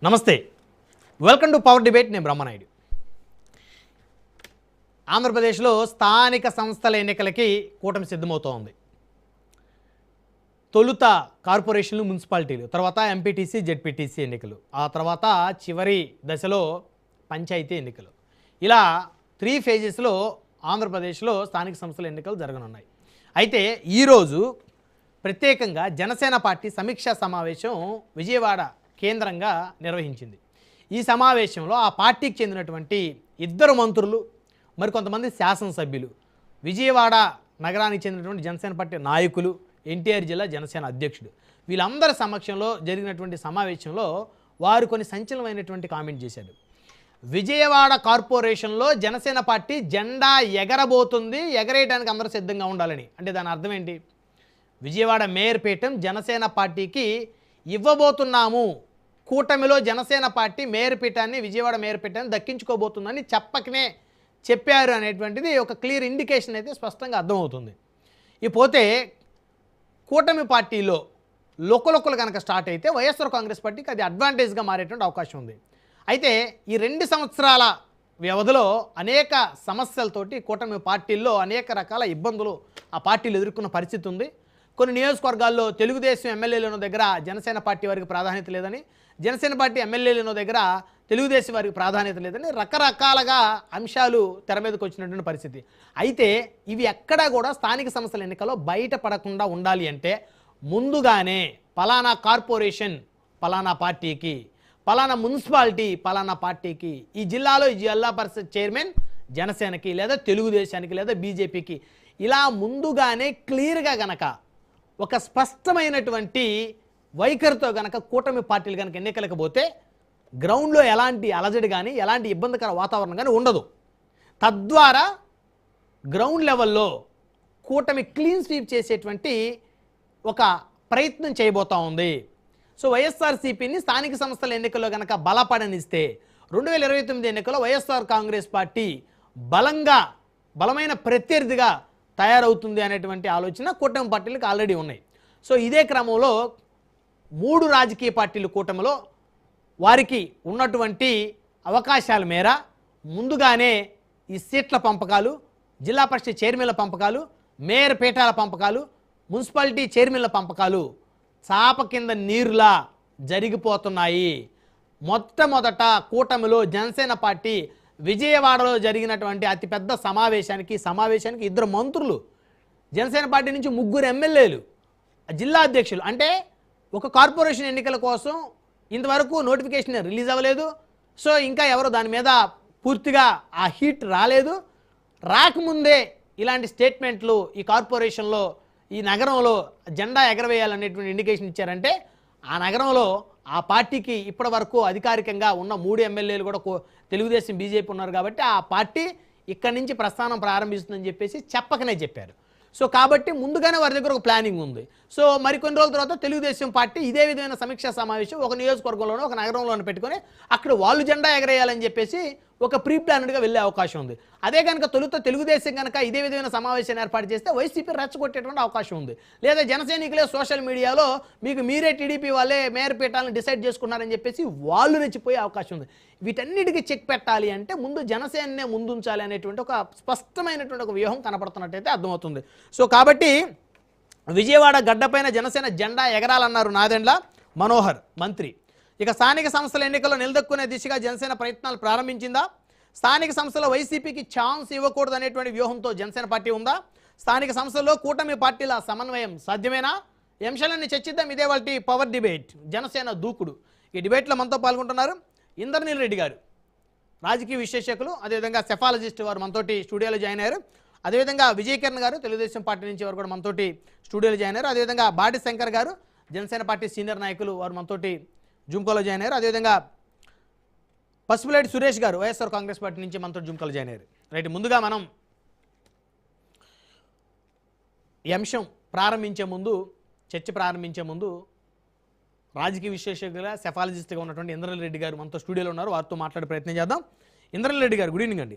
నమస్తే, welcome to power debate. నేను బ్రహ్మనాయుడు. ఆంధ్రప్రదేశ్లో స్థానిక సంస్థల ఎన్నికలకి కూటమి సిద్ధమవుతోంది. తొలుత కార్పొరేషన్లు, మున్సిపాలిటీలు, తర్వాత ఎంపీటీసీ, జెడ్పీటీసీ ఎన్నికలు, ఆ తర్వాత చివరి దశలో పంచాయతీ ఎన్నికలు. ఇలా 3 ఫేజెస్లో ఆంధ్రప్రదేశ్లో స్థానిక సంస్థల ఎన్నికలు జరగనున్నాయి. అయితే ఈరోజు ప్రత్యేకంగా జనసేన పార్టీ సమీక్షా సమావేశం విజయవాడ కేంద్రంగా నిర్వహించింది. ఈ సమావేశంలో ఆ పార్టీకి చెందినటువంటి 2 మంత్రులు, మరికొంతమంది శాసనసభ్యులు, విజయవాడ నగరానికి చెందినటువంటి జనసేన పార్టీ నాయకులు, ఎన్టీఆర్ జిల్లా జనసేన అధ్యక్షుడు, వీళ్ళందరి సమక్షంలో జరిగినటువంటి సమావేశంలో వారు కొన్ని సంచలనమైనటువంటి కామెంట్ చేశారు. విజయవాడ కార్పొరేషన్లో జనసేన పార్టీ జెండా ఎగరబోతుంది, ఎగరేయడానికి అందరూ సిద్ధంగా ఉండాలని. అంటే దాని అర్థం ఏంటి? విజయవాడ మేయర్ పీఠం జనసేన పార్టీకి ఇవ్వబోతున్నాము, కూటమిలో జనసేన పార్టీ మేయర్ పీఠాన్ని, విజయవాడ మేయర్ పీఠాన్ని దక్కించుకోబోతుందని చెప్పకనే చెప్పారు అనేటువంటిది ఒక క్లియర్ ఇండికేషన్ అయితే స్పష్టంగా అర్థమవుతుంది. ఇకపోతే కూటమి పార్టీలో లొక్కలొక్కలు కనుక స్టార్ట్ అయితే వైఎస్ఆర్ కాంగ్రెస్ పార్టీకి అది అడ్వాంటేజ్గా మారేటువంటి అవకాశం ఉంది. అయితే ఈ 2 సంవత్సరాల వ్యవధిలో అనేక సమస్యలతోటి కూటమి పార్టీల్లో అనేక రకాల ఇబ్బందులు ఆ పార్టీలు ఎదుర్కొన్న పరిస్థితి ఉంది. కొన్ని నియోజకవర్గాల్లో తెలుగుదేశం ఎమ్మెల్యేలను దగ్గర జనసేన పార్టీ వారికి ప్రాధాన్యత లేదని, జనసేన పార్టీ ఎమ్మెల్యేలను దగ్గర తెలుగుదేశం వారికి ప్రాధాన్యత లేదని రకరకాలుగా అంశాలు తెర మీదకి వచ్చినటువంటి పరిస్థితి. అయితే ఇవి ఎక్కడా కూడా స్థానిక సంస్థల ఎన్నికల్లో బయటపడకుండా ఉండాలి అంటే ముందుగానే పలానా కార్పొరేషన్ పలానా పార్టీకి, పలానా మున్సిపాలిటీ పలానా పార్టీకి, ఈ జిల్లాలో ఈ జిల్లా పరిషత్ చైర్మన్ జనసేనకి లేదా తెలుగుదేశానికి లేదా బీజేపీకి, ఇలా ముందుగానే క్లియర్గా గనక ఒక స్పష్టమైనటువంటి వైఖరితో గనక కూటమి పార్టీలు కనుక ఎన్నికలకు పోతే గ్రౌండ్లో ఎలాంటి అలజడి కానీ ఎలాంటి ఇబ్బందికర వాతావరణం కానీ ఉండదు. తద్వారా గ్రౌండ్ లెవెల్లో కూటమి క్లీన్ స్వీప్ చేసేటువంటి ఒక ప్రయత్నం చేయబోతూ ఉంది. సో వైఎస్ఆర్సీపీని స్థానిక సంస్థల ఎన్నికల్లో కనుక బలపడనిస్తే 2029 ఎన్నికల్లో వైఎస్ఆర్ కాంగ్రెస్ పార్టీ బలమైన ప్రత్యర్థిగా తయారవుతుంది అనేటువంటి ఆలోచన కూటమి పార్టీలకు ఆల్రెడీ ఉన్నాయి. సో ఇదే క్రమంలో 3 రాజకీయ పార్టీల కూటమిలో వారికి ఉన్నటువంటి అవకాశాల మేర ముందుగానే ఈ సీట్ల పంపకాలు, జిల్లా పరిషత్ చైర్మన్ల పంపకాలు, మేయర్ పీఠాల పంపకాలు, మున్సిపాలిటీ చైర్మన్ల పంపకాలు చాప కింద నీరులా జరిగిపోతున్నాయి. మొట్టమొదట కూటమిలో జనసేన పార్టీ విజయవాడలో జరిగినటువంటి అతిపెద్ద సమావేశానికి 2 మంత్రులు, జనసేన పార్టీ నుంచి 3 ఎమ్మెల్యేలు, జిల్లా అధ్యక్షులు, అంటే ఒక కార్పొరేషన్ ఎన్నికల కోసం ఇంతవరకు నోటిఫికేషన్ రిలీజ్ అవ్వలేదు. సో ఇంకా ఎవరు దాని మీద పూర్తిగా ఆ హీట్ రాలేదు. రాకముందే ఇలాంటి స్టేట్మెంట్లు ఈ కార్పొరేషన్లో, ఈ నగరంలో జెండా ఎగరవేయాలనేటువంటి ఇండికేషన్ ఇచ్చారంటే ఆ నగరంలో ఆ పార్టీకి ఇప్పటి వరకు అధికారికంగా ఉన్న 3 ఎమ్మెల్యేలు కూడా తెలుగుదేశం, బీజేపీ ఉన్నారు కాబట్టి ఆ పార్టీ ఇక్కడి నుంచి ప్రస్థానం ప్రారంభిస్తుందని చెప్పేసి చెప్పకనే చెప్పారు. సో కాబట్టి ముందుగానే వారి దగ్గర ఒక ప్లానింగ్ ఉంది. సో మరికొన్ని రోజుల తర్వాత తెలుగుదేశం పార్టీ ఇదే విధమైన సమీక్షా సమావేశం ఒక నియోజకవర్గంలోనో ఒక నగరంలోనో పెట్టుకొని అక్కడ వాళ్ళు జెండా ఎగరేయాలని చెప్పేసి ఒక ప్రీ ప్లాన్డ్గా వెళ్ళే అవకాశం ఉంది. అదే కనుక తొలుత తెలుగుదేశం కనుక ఇదే విధమైన సమావేశాన్ని ఏర్పాటు చేస్తే వైసీపీ రెచ్చగొట్టేటువంటి అవకాశం ఉంది. లేదా జనసైనికులే సోషల్ మీడియాలో మీరే టీడీపీ వాళ్ళే మేయర్ పీఠాలను డిసైడ్ చేసుకున్నారని చెప్పేసి వాళ్ళు రెచ్చిపోయే అవకాశం ఉంది. వీటన్నిటికీ చెక్ పెట్టాలి అంటే ముందు జనసేననే ముందుంచాలి అనేటువంటి ఒక స్పష్టమైనటువంటి ఒక వ్యూహం కనపడుతున్నట్టయితే అర్థమవుతుంది. సో కాబట్టి విజయవాడ గడ్డపైన జనసేన జెండా ఎగరాలన్నారు నాదెండ్ల మనోహర్ మంత్రి. ఇక స్థానిక సంస్థల ఎన్నికల్లో నిలదొక్కునే దిశగా జనసేన ప్రయత్నాలు ప్రారంభించిందా? స్థానిక సంస్థల వైసీపీకి ఛాన్స్ ఇవ్వకూడదు అనేటువంటి వ్యూహంతో జనసేన పార్టీ ఉందా? స్థానిక సంస్థల్లో కూటమి పార్టీల సమన్వయం సాధ్యమేనా? ఈ అంశాలన్నీ చర్చిద్దాం. ఇదే వాళ్ళ పవర్ డిబేట్, జనసేన దూకుడు. ఈ డిబేట్లో మనతో పాల్గొంటున్నారు ఇంద్రనీల్ రెడ్డి గారు, రాజకీయ విశ్లేషకులు, అదేవిధంగా సెఫాలజిస్ట్, వారు మనతోటి స్టూడియోలో జాయిన్ అయ్యారు. అదేవిధంగా విజయకిరణ్ గారు తెలుగుదేశం పార్టీ నుంచి వారు కూడా మనతోటి స్టూడియోలో జాయిన్ అయ్యారు. అదేవిధంగా బాడి శంకర్ గారు జనసేన పార్టీ సీనియర్ నాయకులు, వారు మనతోటి జూమ్కోలో జాయిన్ అయ్యారు. అదేవిధంగా పసుపులేటి సురేష్ గారు వైఎస్ఆర్ కాంగ్రెస్ పార్టీ నుంచి మనతో జూమ్కోలో జాయిన్ అయ్యారు. రైట్, ముందుగా మనం ఈ అంశం చర్చ ప్రారంభించే ముందు రాజకీయ విశ్లేషకులుగా సెఫాలజిస్ట్గా ఉన్నటువంటి ఇంద్రనీల్ రెడ్డి గారు మనతో స్టూడియోలో ఉన్నారు. వారితో మాట్లాడే ప్రయత్నం చేద్దాం. ఇంద్రనీల్ రెడ్డి గారు, గుడ్ ఈవినింగ్ అండి.